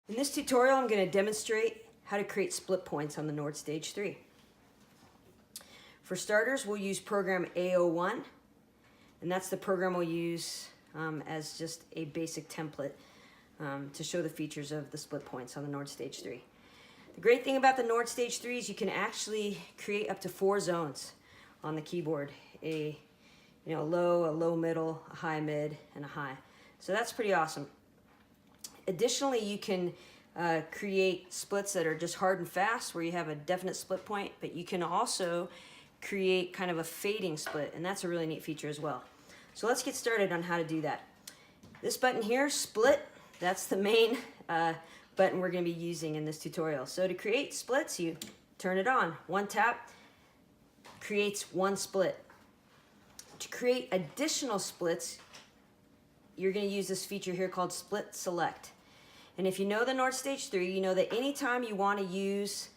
In this tutorial, I'm going to demonstrate how to create split points on the Nord Stage 3. For starters, we'll use program A01, and that's the program we'll use as just a basic template to show the features of the split points on the Nord Stage 3. The great thing about the Nord Stage 3 is you can actually create up to 4 zones on the keyboard. A low middle, a high mid, and a high. So that's pretty awesome. Additionally, you can create splits that are just hard and fast where you have a definite split point, but you can also create kind of a fading split, and that's a really neat feature as well. So let's get started on how to do that. This button here, split, that's the main button we're going to be using in this tutorial. So to create splits, you turn it on. One tap creates one split. To create additional splits, you're going to use this feature here called Split Select. And if you know the Nord Stage 3, you know that anytime you want to use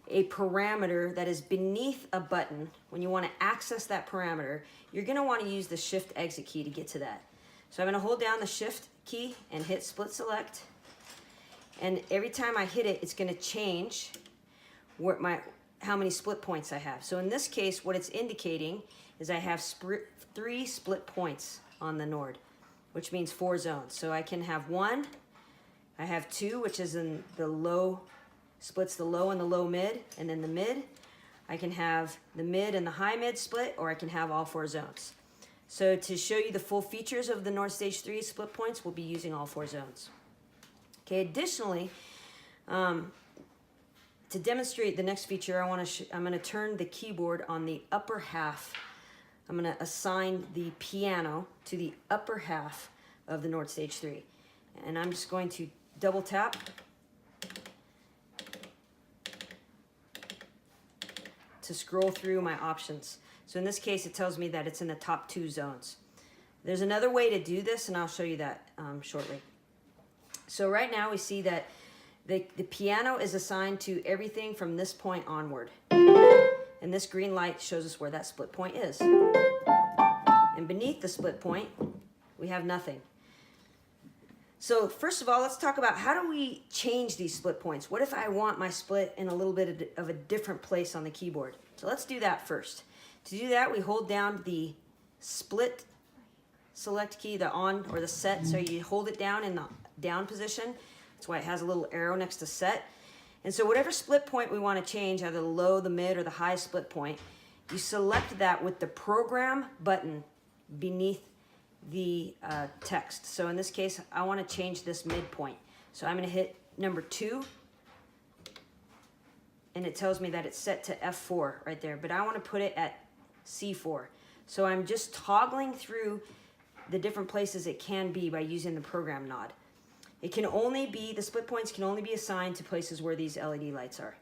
a parameter that is beneath a button, when you want to access that parameter, you're going to want to use the Shift Exit key to get to that. So I'm going to hold down the Shift key and hit Split Select. And every time I hit it, it's going to change how many split points I have. So in this case, what it's indicating is I have 3 split points on the Nord, which means 4 zones. So I can have 1, I have 2, which is in the low, splits the low and the low mid, and then the mid. I can have the mid and the high mid split, or I can have all 4 zones. So to show you the full features of the Nord Stage 3 split points, we'll be using all 4 zones. Okay, additionally, to demonstrate the next feature, I'm going to turn the keyboard on the upper half. I'm going to assign the piano to the upper half of the Nord Stage 3. And I'm just going to double tap to scroll through my options. So in this case, it tells me that it's in the top 2 zones. There's another way to do this, and I'll show you that shortly. So right now we see that the piano is assigned to everything from this point onward. And this green light shows us where that split point is. And beneath the split point, we have nothing. So first of all, let's talk about how do we change these split points? What if I want my split in a little bit of a different place on the keyboard? So let's do that first. To do that, we hold down the Split Select key, the on or the set. So you hold it down in the down position. That's why it has a little arrow next to set. And so whatever split point we want to change, either the low, the mid, or the high split point, you select that with the Program button beneath the text. So in this case, I want to change this midpoint. So I'm going to hit number 2, and it tells me that it's set to F4 right there, but I want to put it at C4. So I'm just toggling through the different places it can be by using the program nod. It can only be, the split points can only be assigned to places where these LED lights are.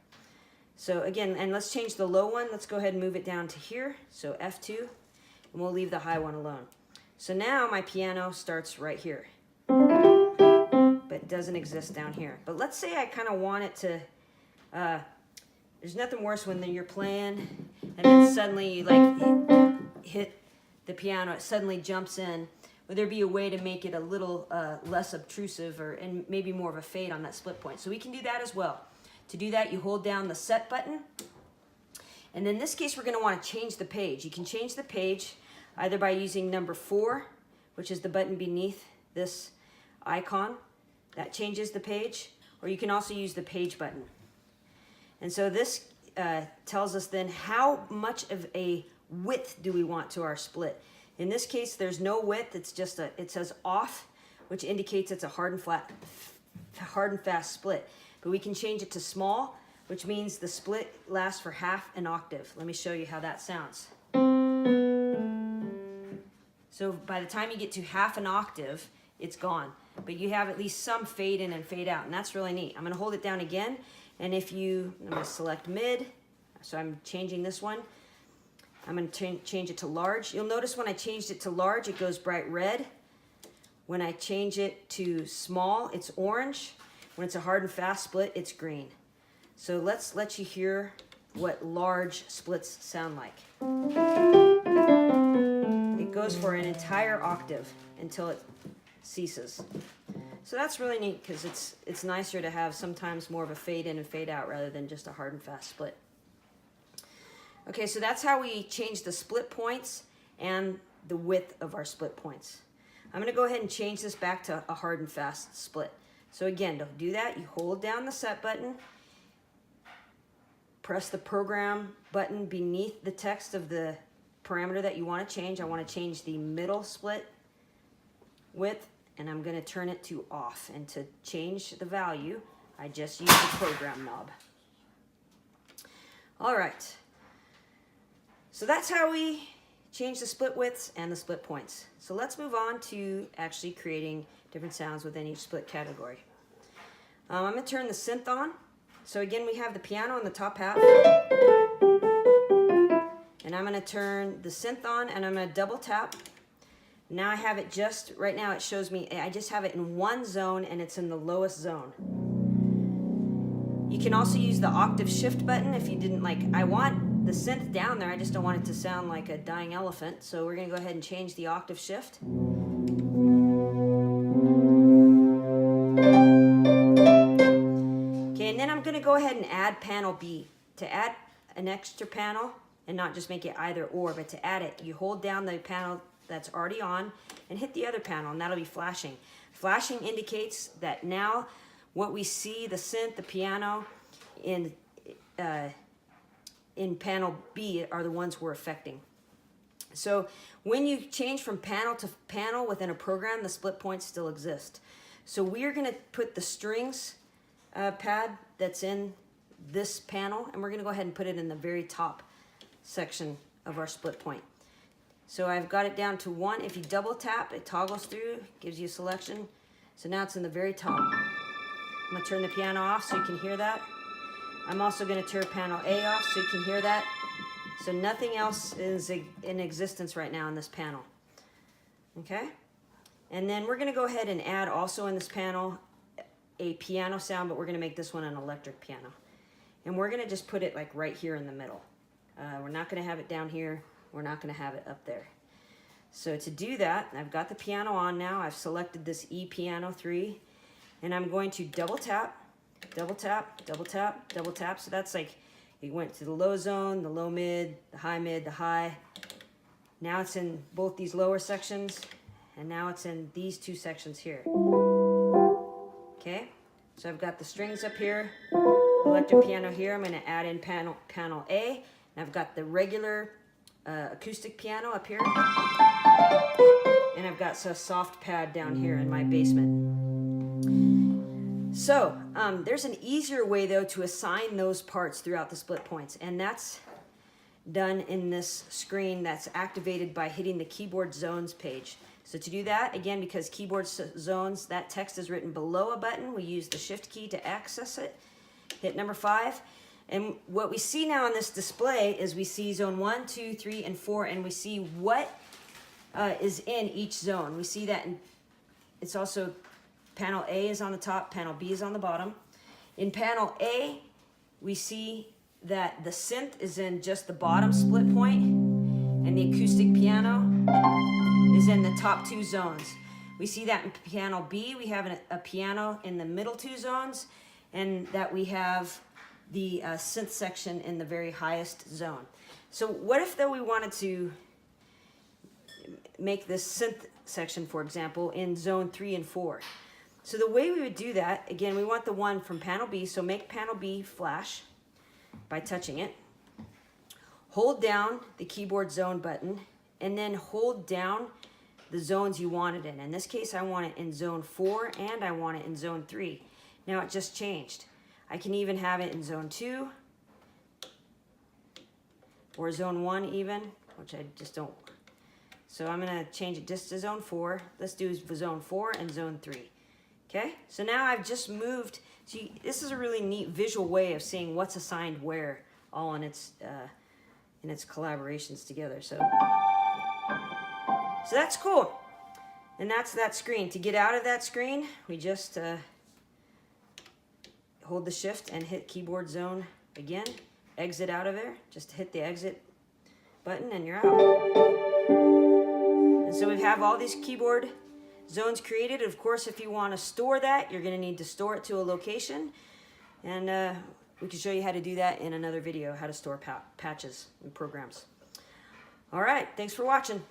So again, and let's change the low one. Let's go ahead and move it down to here. So F2, and we'll leave the high one alone. So now my piano starts right here, but it doesn't exist down here. But let's say I kind of want it to, there's nothing worse when you're playing and then suddenly you hit the piano, it suddenly jumps in. Would there be a way to make it a little less obtrusive and maybe more of a fade on that split point? So we can do that as well. To do that, you hold down the set button. And in this case, we're going to want to change the page. You can change the page either by using number 4, which is the button beneath this icon. That changes the page. Or you can also use the page button. And so this tells us then how much of a width do we want to our split. In this case, there's no width. It's just it says off, which indicates it's a hard and fast split. But we can change it to small, which means the split lasts for half an octave. Let me show you how that sounds. So by the time you get to half an octave, it's gone. But you have at least some fade in and fade out, and that's really neat. I'm going to hold it down again, and I'm going to select mid. So I'm changing this one. I'm going to change it to large. You'll notice when I changed it to large, it goes bright red. When I change it to small, it's orange. When it's a hard and fast split, it's green. So let's let you hear what large splits sound like. It goes for an entire octave until it ceases. So that's really neat because it's nicer to have sometimes more of a fade in and fade out rather than just a hard and fast split. Okay, so that's how we change the split points and the width of our split points. I'm going to go ahead and change this back to a hard and fast split. So again, to do that, you hold down the set button, press the program button beneath the text of the parameter that you want to change. I want to change the middle split width, and I'm going to turn it to off. And to change the value, I just use the program knob. All right. So that's how we change the split widths and the split points. So let's move on to actually creating different sounds within each split category. I'm going to turn the synth on. So again, we have the piano in the top half. And I'm going to turn the synth on, and I'm going to double tap. Now I have it just, right now it shows me, I just have it in one zone, and it's in the lowest zone. You can also use the octave shift button if you didn't like, I want the synth down there, I just don't want it to sound like a dying elephant. So we're going to go ahead and change the octave shift. Okay, and then I'm going to go ahead and add panel B. To add an extra panel, and not just make it either or, but to add it, you hold down the panel that's already on and hit the other panel, and that'll be flashing. Flashing indicates that now what we see, the synth, the piano, in panel B are the ones we're affecting. So when you change from panel to panel within a program, the split points still exist. So we are going to put the strings pad that's in this panel, and we're going to go ahead and put it in the very top section of our split point. So I've got it down to 1. If you double tap, it toggles through, gives you a selection. So now it's in the very top. I'm going to turn the piano off so you can hear that. I'm also going to turn panel A off so you can hear that. So nothing else is in existence right now in this panel. Okay? And then we're going to go ahead and add also in this panel a piano sound, but we're going to make this one an electric piano. And we're going to just put it like right here in the middle. We're not going to have it down here. We're not going to have it up there. So to do that, I've got the piano on now. I've selected this E piano 3, and I'm going to double tap, double tap, double tap, double tap. So that's like it went to the low zone, the low mid, the high. Now it's in both these lower sections, and now it's in these two sections here. Okay, so I've got the strings up here, electric piano here. I'm going to add in panel A, and I've got the regular acoustic piano up here, and I've got a soft pad down here in my basement. So there's an easier way though to assign those parts throughout the split points, and that's done in this screen that's activated by hitting the keyboard zones page. So to do that, again, because keyboard zones, that text is written below a button, we use the shift key to access it. Hit number 5. And what we see now on this display is we see zone 1, 2, 3, and 4, and we see what is in each zone. We see that it's also panel A is on the top, panel B is on the bottom. In panel A, we see that the synth is in just the bottom split point, and the acoustic piano is in the top 2 zones. We see that in panel B, we have a piano in the middle 2 zones, and that we have the synth section in the very highest zone. So what if though we wanted to make this synth section, for example, in zone 3 and 4? So the way we would do that, again, we want the one from panel B, so make panel B flash by touching it. Hold down the keyboard zone button, and then hold down the zones you want it in. In this case, I want it in zone 4, and I want it in zone 3. Now it just changed. I can even have it in zone 2 or zone 1 even, which I just don't. So I'm going to change it just to zone 4. Let's do zone 4 and zone 3. Okay, so now I've just moved. See, this is a really neat visual way of seeing what's assigned where, all in its collaborations together. So that's cool. And that's that screen. To get out of that screen, we just hold the shift and hit keyboard zone again. Exit out of there. Just hit the exit button and you're out. And so we have all these keyboard zones created. Of course, if you want to store that, you're going to need to store it to a location. And we can show you how to do that in another video, how to store patches and programs. All right, thanks for watching.